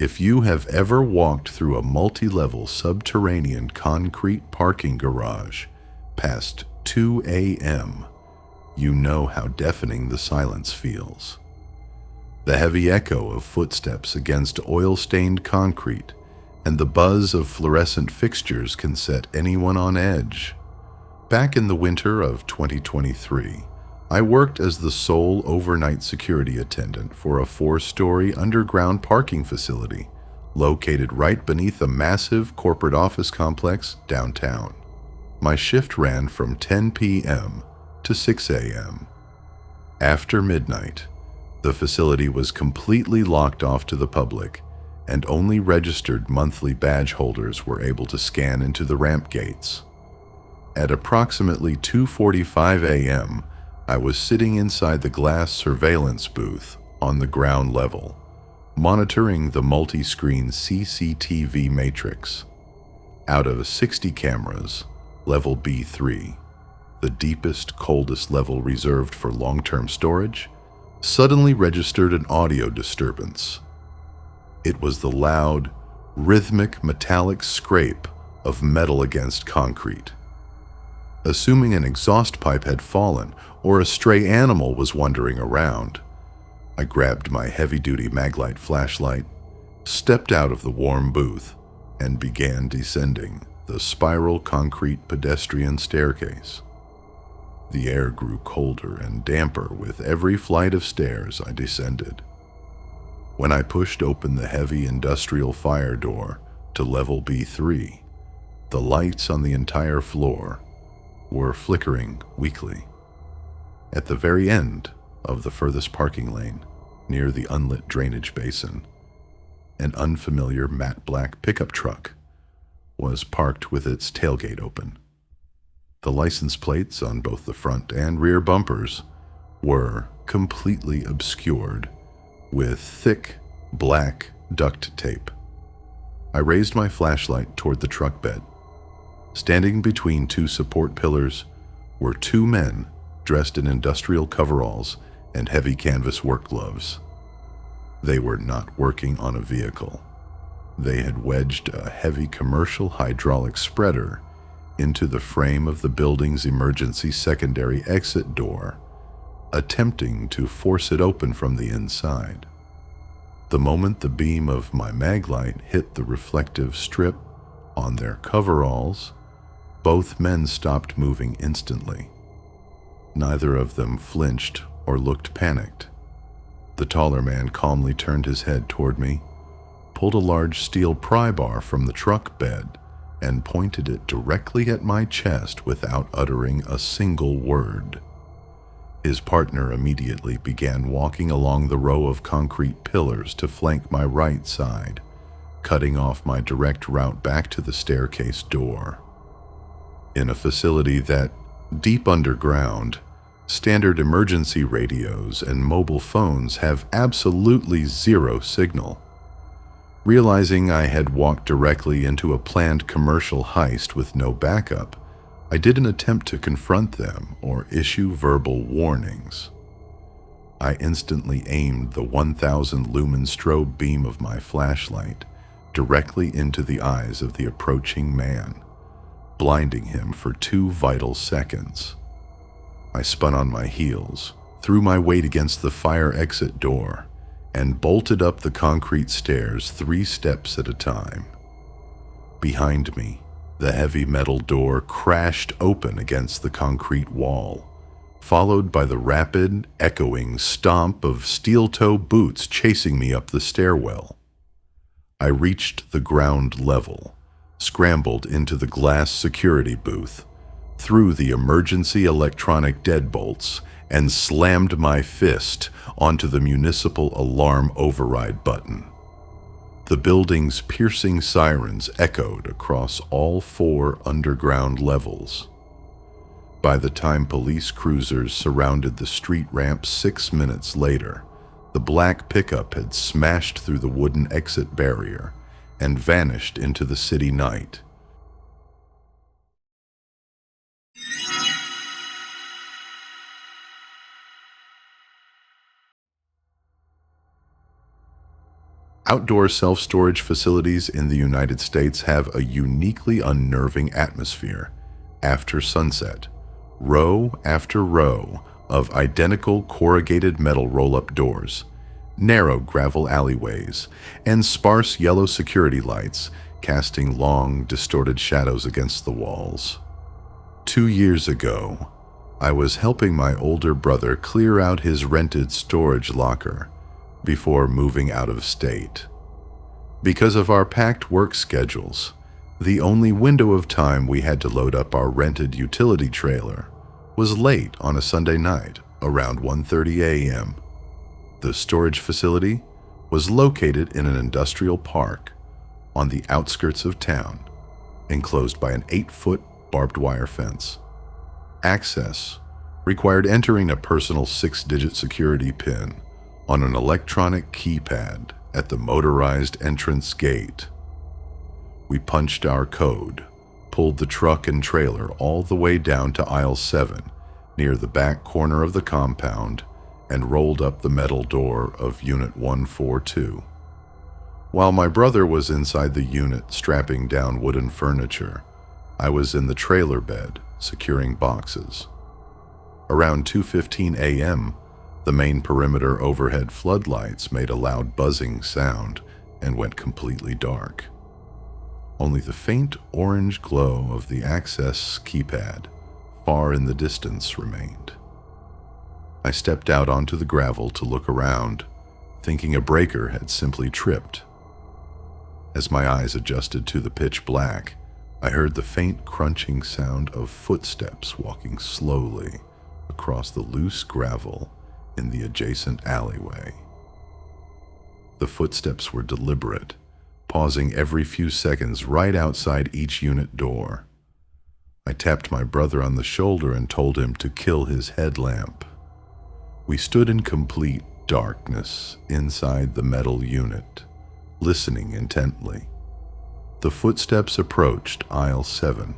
If you have ever walked through a multi-level subterranean concrete parking garage past 2 a.m., you know how deafening the silence feels. The heavy echo of footsteps against oil-stained concrete and the buzz of fluorescent fixtures can set anyone on edge. Back in the winter of 2023, I worked as the sole overnight security attendant for a 4-story underground parking facility located right beneath a massive corporate office complex downtown. My shift ran from 10 p.m. to 6 a.m. After midnight, the facility was completely locked off to the public, and only registered monthly badge holders were able to scan into the ramp gates. At approximately 2:45 a.m., I was sitting inside the glass surveillance booth on the ground level, monitoring the multi-screen CCTV matrix. Out of 60 cameras, level B3, the deepest, coldest level reserved for long-term storage, suddenly registered an audio disturbance. It was the loud, rhythmic, metallic scrape of metal against concrete. Assuming an exhaust pipe had fallen or a stray animal was wandering around, I grabbed my heavy-duty maglite flashlight, stepped out of the warm booth, and began descending the spiral concrete pedestrian staircase. The air grew colder and damper with every flight of stairs I descended. When I pushed open the heavy industrial fire door to level B3, the lights on the entire floor were flickering weakly. At the very end of the furthest parking lane, near the unlit drainage basin, an unfamiliar matte black pickup truck was parked with its tailgate open. The license plates on both the front and rear bumpers were completely obscured with thick, black duct tape. I raised my flashlight toward the truck bed. Standing between two support pillars were two men dressed in industrial coveralls and heavy canvas work gloves. They were not working on a vehicle. They had wedged a heavy commercial hydraulic spreader into the frame of the building's emergency secondary exit door, attempting to force it open from the inside. The moment the beam of my maglite hit the reflective strip on their coveralls, both men stopped moving instantly. Neither of them flinched or looked panicked. The taller man calmly turned his head toward me, pulled a large steel pry bar from the truck bed, and pointed it directly at my chest without uttering a single word. His partner immediately began walking along the row of concrete pillars to flank my right side, cutting off my direct route back to the staircase door. In a facility that, deep underground, standard emergency radios and mobile phones have absolutely zero signal. Realizing I had walked directly into a planned commercial heist with no backup, I didn't attempt to confront them or issue verbal warnings. I instantly aimed the 1,000 lumen strobe beam of my flashlight directly into the eyes of the approaching man, blinding him for 2 vital seconds. I spun on my heels, threw my weight against the fire exit door, and bolted up the concrete stairs 3 steps at a time. Behind me, the heavy metal door crashed open against the concrete wall, followed by the rapid, echoing stomp of steel-toe boots chasing me up the stairwell. I reached the ground level, scrambled into the glass security booth, threw the emergency electronic deadbolts, and slammed my fist onto the municipal alarm override button. The building's piercing sirens echoed across all 4 underground levels. By the time police cruisers surrounded the street ramp 6 minutes later, the black pickup had smashed through the wooden exit barrier and vanished into the city night. Outdoor self-storage facilities in the United States have a uniquely unnerving atmosphere. After sunset, row after row of identical corrugated metal roll-up doors, narrow gravel alleyways, and sparse yellow security lights casting long, distorted shadows against the walls. 2 years ago, I was helping my older brother clear out his rented storage locker before moving out of state. Because of our packed work schedules, the only window of time we had to load up our rented utility trailer was late on a Sunday night, around 1:30 a.m. The storage facility was located in an industrial park on the outskirts of town, enclosed by an 8-foot barbed wire fence. Access required entering a personal 6-digit security PIN on an electronic keypad at the motorized entrance gate. We punched our code, pulled the truck and trailer all the way down to aisle 7 near the back corner of the compound and rolled up the metal door of Unit 142. While my brother was inside the unit strapping down wooden furniture, I was in the trailer bed securing boxes. Around 2:15 a.m., the main perimeter overhead floodlights made a loud buzzing sound and went completely dark. Only the faint orange glow of the access keypad far in the distance remained. I stepped out onto the gravel to look around, thinking a breaker had simply tripped. As my eyes adjusted to the pitch black, I heard the faint crunching sound of footsteps walking slowly across the loose gravel in the adjacent alleyway. The footsteps were deliberate, pausing every few seconds right outside each unit door. I tapped my brother on the shoulder and told him to kill his headlamp. We stood in complete darkness inside the metal unit, listening intently. The footsteps approached aisle 7.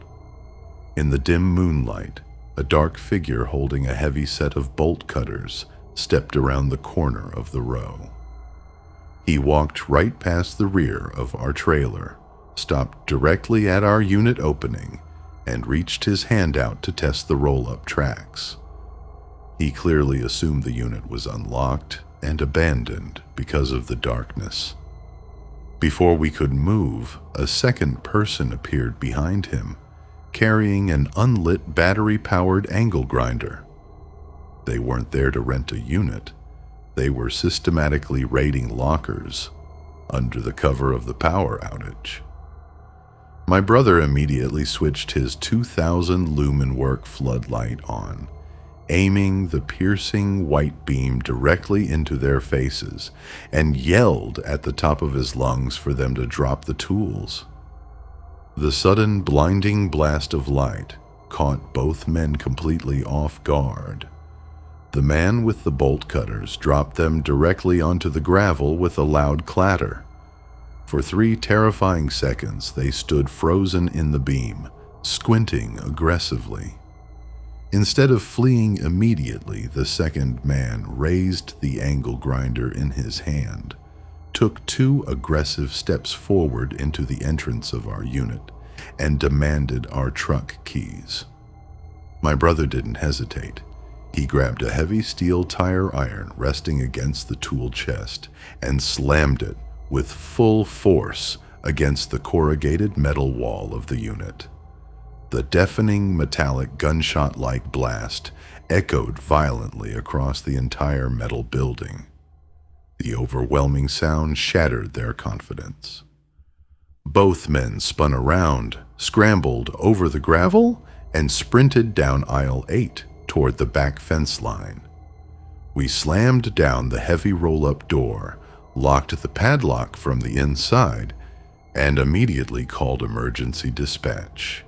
In the dim moonlight, a dark figure holding a heavy set of bolt cutters stepped around the corner of the row. He walked right past the rear of our trailer, stopped directly at our unit opening, and reached his hand out to test the roll-up tracks. He clearly assumed the unit was unlocked and abandoned because of the darkness. Before we could move, a second person appeared behind him, carrying an unlit battery-powered angle grinder. They weren't there to rent a unit. They were systematically raiding lockers under the cover of the power outage. My brother immediately switched his 2,000 lumen work floodlight on, aiming the piercing white beam directly into their faces, and yelled at the top of his lungs for them to drop the tools. The sudden blinding blast of light caught both men completely off guard. The man with the bolt cutters dropped them directly onto the gravel with a loud clatter. For 3 terrifying seconds, they stood frozen in the beam, squinting aggressively. Instead of fleeing immediately, the second man raised the angle grinder in his hand, took 2 aggressive steps forward into the entrance of our unit, and demanded our truck keys. My brother didn't hesitate. He grabbed a heavy steel tire iron resting against the tool chest and slammed it with full force against the corrugated metal wall of the unit. The deafening metallic gunshot-like blast echoed violently across the entire metal building. The overwhelming sound shattered their confidence. Both men spun around, scrambled over the gravel, and sprinted down aisle 8 toward the back fence line. We slammed down the heavy roll-up door, locked the padlock from the inside, and immediately called emergency dispatch.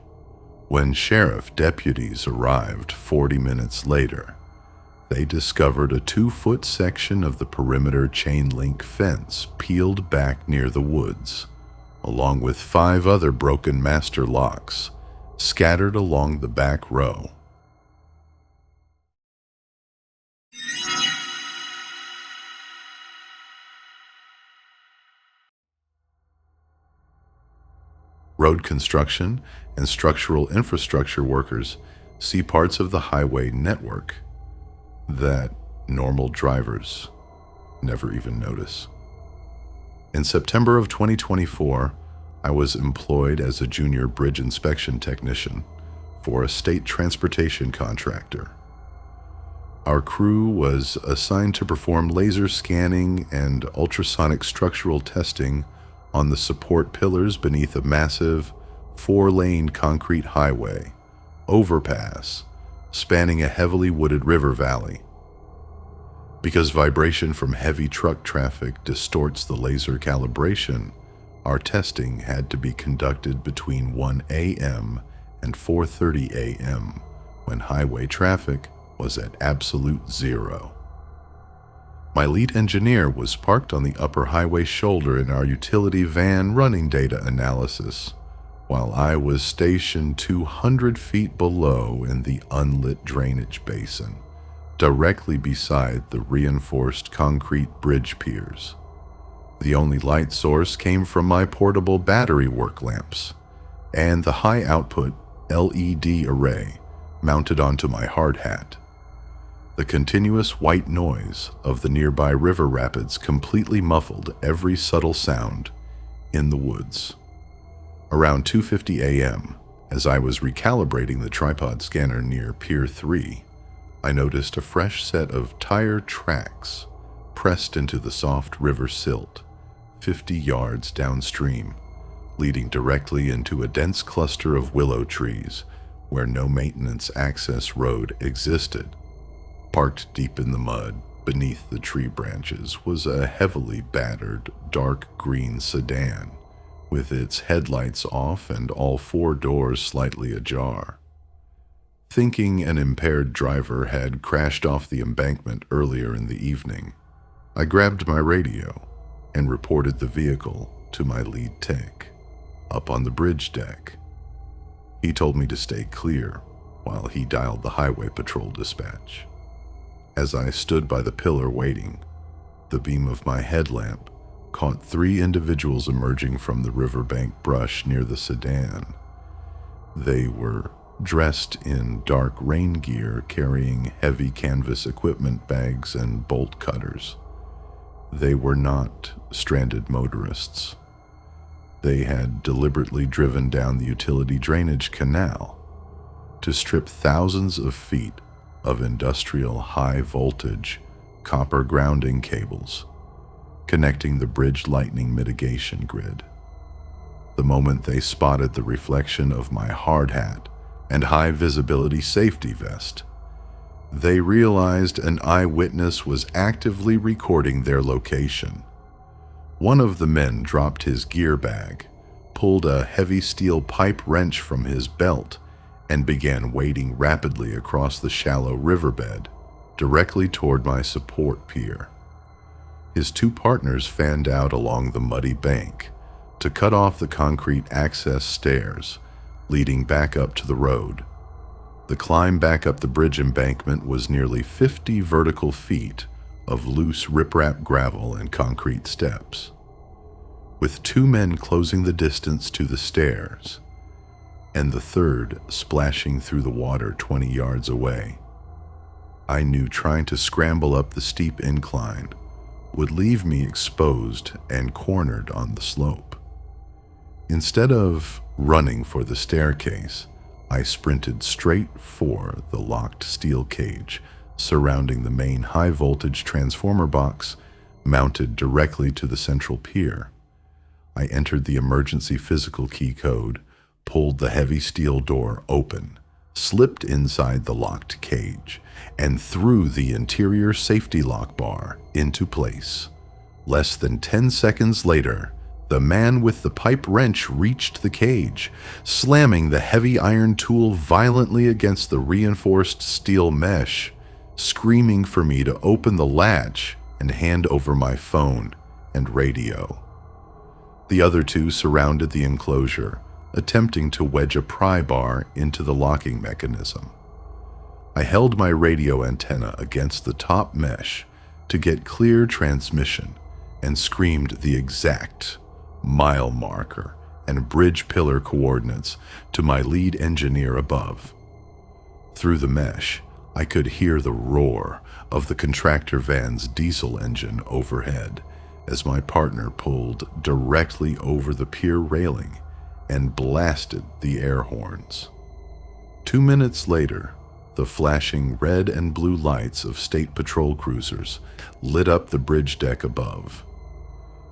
When sheriff deputies arrived 40 minutes later, they discovered a 2-foot section of the perimeter chain-link fence peeled back near the woods, along with 5 other broken master locks scattered along the back row. Road construction and structural infrastructure workers see parts of the highway network that normal drivers never even notice. In September of 2024, I was employed as a junior bridge inspection technician for a state transportation contractor. Our crew was assigned to perform laser scanning and ultrasonic structural testing on the support pillars beneath a massive 4-lane concrete highway, overpass, spanning a heavily wooded river valley. Because vibration from heavy truck traffic distorts the laser calibration, our testing had to be conducted between 1 a.m. and 4:30 a.m. when highway traffic was at absolute zero. My lead engineer was parked on the upper highway shoulder in our utility van running data analysis, while I was stationed 200 feet below in the unlit drainage basin, directly beside the reinforced concrete bridge piers. The only light source came from my portable battery work lamps and the high-output LED array mounted onto my hard hat. The continuous white noise of the nearby river rapids completely muffled every subtle sound in the woods. Around 2:50 a.m., as I was recalibrating the tripod scanner near Pier 3, I noticed a fresh set of tire tracks pressed into the soft river silt 50 yards downstream, leading directly into a dense cluster of willow trees where no maintenance access road existed. Parked deep in the mud beneath the tree branches was a heavily battered dark green sedan with its headlights off and all 4 doors slightly ajar. Thinking an impaired driver had crashed off the embankment earlier in the evening, I grabbed my radio and reported the vehicle to my lead tech up on the bridge deck. He told me to stay clear while he dialed the highway patrol dispatch. As I stood by the pillar waiting, the beam of my headlamp caught 3 individuals emerging from the riverbank brush near the sedan. They were dressed in dark rain gear, carrying heavy canvas equipment bags and bolt cutters. They were not stranded motorists. They had deliberately driven down the utility drainage canal to strip thousands of feet of industrial high-voltage copper grounding cables connecting the bridge lightning mitigation grid. The moment they spotted the reflection of my hard hat and high-visibility safety vest, they realized an eyewitness was actively recording their location. One of the men dropped his gear bag, pulled a heavy steel pipe wrench from his belt, and began wading rapidly across the shallow riverbed, directly toward my support pier. His 2 partners fanned out along the muddy bank to cut off the concrete access stairs leading back up to the road. The climb back up the bridge embankment was nearly 50 vertical feet of loose riprap gravel and concrete steps. With 2 men closing the distance to the stairs, and the third splashing through the water 20 yards away, I knew trying to scramble up the steep incline would leave me exposed and cornered on the slope. Instead of running for the staircase, I sprinted straight for the locked steel cage surrounding the main high-voltage transformer box mounted directly to the central pier. I entered the emergency physical key code, pulled the heavy steel door open, slipped inside the locked cage, and threw the interior safety lock bar into place. Less than 10 seconds later, the man with the pipe wrench reached the cage, slamming the heavy iron tool violently against the reinforced steel mesh, screaming for me to open the latch and hand over my phone and radio. The other 2 surrounded the enclosure, attempting to wedge a pry bar into the locking mechanism. I held my radio antenna against the top mesh to get clear transmission and screamed the exact mile marker and bridge pillar coordinates to my lead engineer above. Through the mesh, I could hear the roar of the contractor van's diesel engine overhead as my partner pulled directly over the pier railing and blasted the air horns. 2 minutes later, the flashing red and blue lights of state patrol cruisers lit up the bridge deck above.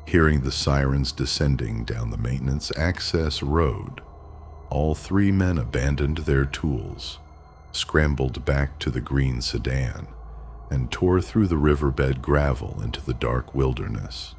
Hearing the sirens descending down the maintenance access road, all 3 men abandoned their tools, scrambled back to the green sedan, and tore through the riverbed gravel into the dark wilderness.